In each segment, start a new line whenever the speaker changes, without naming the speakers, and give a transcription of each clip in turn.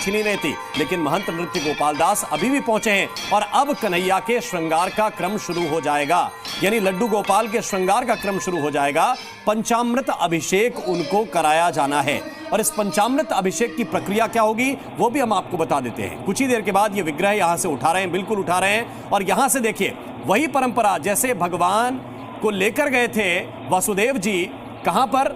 छिनी नहीं थी, लेकिन महंत नृत्य गोपाल दास अभी भी पहुंचे हैं और अब कन्हैया के श्रृंगार का क्रम शुरू हो जाएगा, यानी लड्डू गोपाल के श्रृंगार का क्रम शुरू हो जाएगा। पंचामृत अभिषेक उनको कराया जाना है और इस पंचामृत अभिषेक की प्रक्रिया क्या होगी वो भी हम आपको बता देते हैं। कुछ ही देर के बाद ये विग्रह यहां से उठा रहे हैं, बिल्कुल उठा रहे हैं और यहां से देखिए वही परंपरा जैसे भगवान को लेकर गए थे वासुदेव जी कहां पर,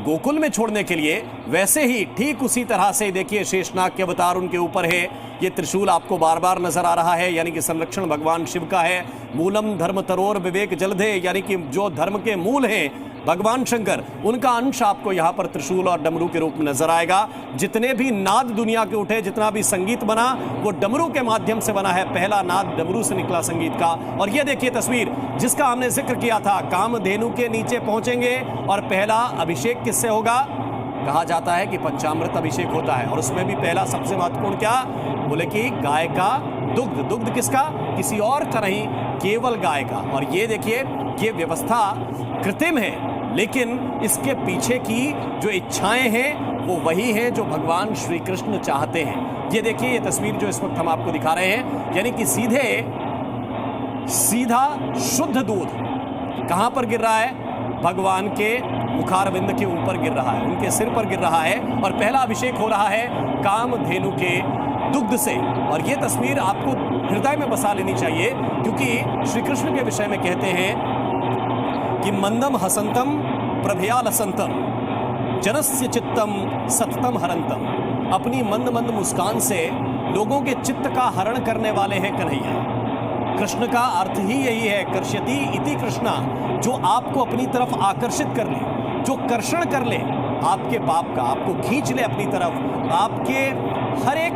गोकुल में छोड़ने के लिए, वैसे ही ठीक उसी तरह से देखिए शेषनाग के अवतार उनके ऊपर है। ये त्रिशूल आपको बार बार नजर आ रहा है, यानी कि संरक्षण भगवान शिव का है। मूलम धर्म तरोर विवेक जलधे, यानी कि जो धर्म के मूल हैं भगवान शंकर, उनका अंश आपको यहाँ पर त्रिशूल और डमरू के रूप में नजर आएगा। जितने भी नाद दुनिया के उठे, जितना भी संगीत बना वो डमरू के माध्यम से बना है। पहला नाद डमरू से निकला संगीत का। और ये देखिए तस्वीर जिसका हमने जिक्र किया था, कामधेनु के नीचे पहुंचेंगे और पहला अभिषेक किससे होगा? कहा जाता है कि पंचामृत अभिषेक होता है और उसमें भी पहला सबसे महत्वपूर्ण क्या, बोले कि गाय का दुग्ध। दुग्ध किसका? किसी और का नहीं, केवल गाय का। और ये देखिए ये व्यवस्था कृत्रिम है, लेकिन इसके पीछे की जो इच्छाएं हैं वो वही हैं जो भगवान श्री कृष्ण चाहते हैं। ये देखिए ये तस्वीर जो इस वक्त हम आपको दिखा रहे हैं, यानी कि सीधा शुद्ध दूध कहां पर गिर रहा है? भगवान के मुखारविंद के ऊपर गिर रहा है, उनके सिर पर गिर रहा है और पहला अभिषेक हो रहा है कामधेनु के दुग्ध से। और ये तस्वीर आपको हृदय में बसा लेनी चाहिए, क्योंकि श्री कृष्ण के विषय में कहते हैं कि मंदम हसंतम प्रभयालसंतम जनस्य चित्तम सततम हरंतम। अपनी मंद मंद मुस्कान से लोगों के चित्त का हरण करने वाले हैं कन्हैया। कृष्ण का अर्थ ही यही है, कर्ष्यति इति कृष्णा, जो आपको अपनी तरफ आकर्षित कर ले, जो कर्षण कर ले आपके पाप का, आपको खींच ले अपनी तरफ, आपके हर एक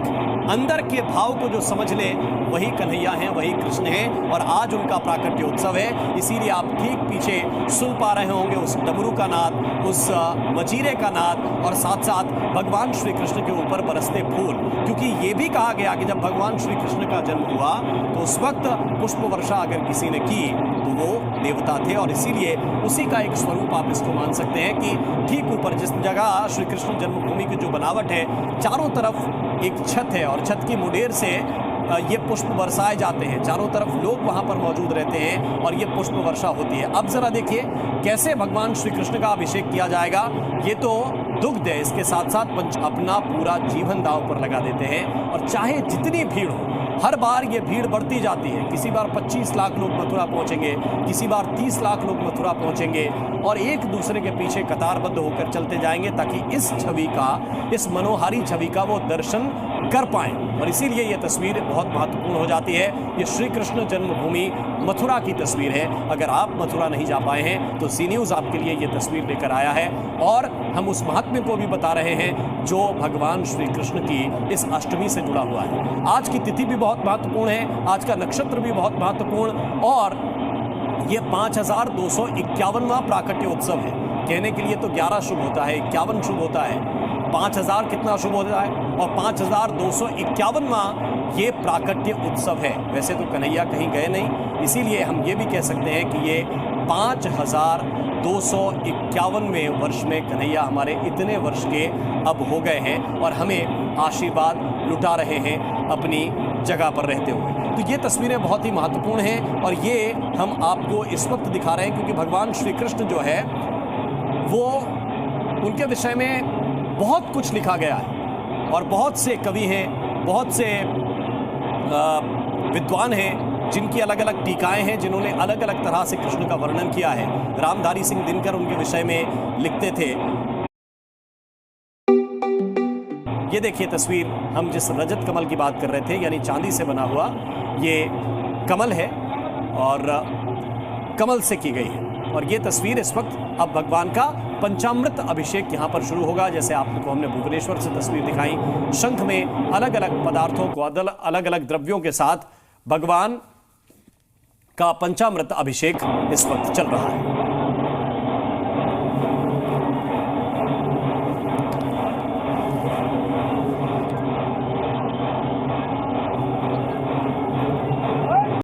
अंदर के भाव को जो समझ ले, वही कन्हैया हैं, वही कृष्ण हैं। और आज उनका प्राकट्य उत्सव है, इसीलिए आप ठीक पीछे सुन पा रहे होंगे उस डमरू का नाद, उस मजीरे का नाद और साथ साथ भगवान श्री कृष्ण के ऊपर बरसते फूल। क्योंकि ये भी कहा गया कि जब भगवान श्री कृष्ण का जन्म हुआ तो उस वक्त पुष्प वर्षा अगर किसी ने की तो वो देवता थे, और इसीलिए उसी का एक स्वरूप आप इसको मान सकते हैं कि ठीक ऊपर जिस जगह श्री कृष्ण जन्मभूमि की जो बनावट है, चारों तरफ एक छत है और छत की मुडेर से ये पुष्प बरसाए जाते हैं, चारों तरफ लोग वहां पर मौजूद रहते हैं और ये पुष्प वर्षा होती है। अब जरा देखिए कैसे भगवान श्री कृष्ण का अभिषेक किया जाएगा। ये तो दुग्ध है, इसके साथ साथ अपना पूरा जीवन दांव पर लगा देते हैं और चाहे जितनी भीड़ हो, हर बार ये भीड़ बढ़ती जाती है। किसी बार 25 लाख लोग मथुरा पहुंचेंगे, किसी बार 30 लाख लोग मथुरा पहुंचेंगे और एक दूसरे के पीछे कतारबद्ध होकर चलते जाएंगे ताकि इस छवि का, इस मनोहारी छवि का वो दर्शन कर पाएं। और इसीलिए ये तस्वीर बहुत महत्वपूर्ण हो जाती है। ये श्री कृष्ण जन्मभूमि मथुरा की तस्वीर है। अगर आप मथुरा नहीं जा पाए हैं तो सी न्यूज़ आपके लिए ये तस्वीर लेकर आया है और हम उस महात्म्य को भी बता रहे हैं जो भगवान श्री कृष्ण की इस अष्टमी से जुड़ा हुआ है। आज की तिथि भी बहुत महत्वपूर्ण है, आज का नक्षत्र भी बहुत महत्वपूर्ण और ये 5251वां प्राकट्य उत्सव है। कहने के लिए तो 11 शुभ होता है, 51 शुभ होता है, 5000 कितना शुभ होता है और 5251वां ये प्राकट्य उत्सव है। वैसे तो कन्हैया कहीं गए नहीं, इसीलिए हम ये भी कह सकते हैं कि ये 5251वें वर्ष में कन्हैया हमारे इतने वर्ष के अब हो गए हैं और हमें आशीर्वाद लुटा रहे हैं अपनी जगह पर रहते हुए। तो ये तस्वीरें बहुत ही महत्वपूर्ण हैं और ये हम आपको इस वक्त दिखा रहे हैं क्योंकि भगवान श्री कृष्ण जो है वो, उनके विषय में बहुत कुछ लिखा गया है और बहुत से कवि हैं, बहुत से विद्वान हैं जिनकी अलग अलग टीकाएं हैं, जिन्होंने अलग अलग तरह से कृष्ण का वर्णन किया है। रामधारी सिंह दिनकर उनके विषय में लिखते थे। ये देखिए तस्वीर, हम जिस रजत कमल की बात कर रहे थे, यानी चांदी से बना हुआ ये कमल है और कमल से की गई है। और ये तस्वीर इस वक्त अब भगवान का पंचामृत अभिषेक यहाँ पर शुरू होगा। जैसे आपको हमने भुवनेश्वर से तस्वीर दिखाई, शंख में अलग अलग पदार्थों को, अलग अलग द्रव्यों के साथ भगवान का पंचामृत अभिषेक इस वक्त चल रहा है।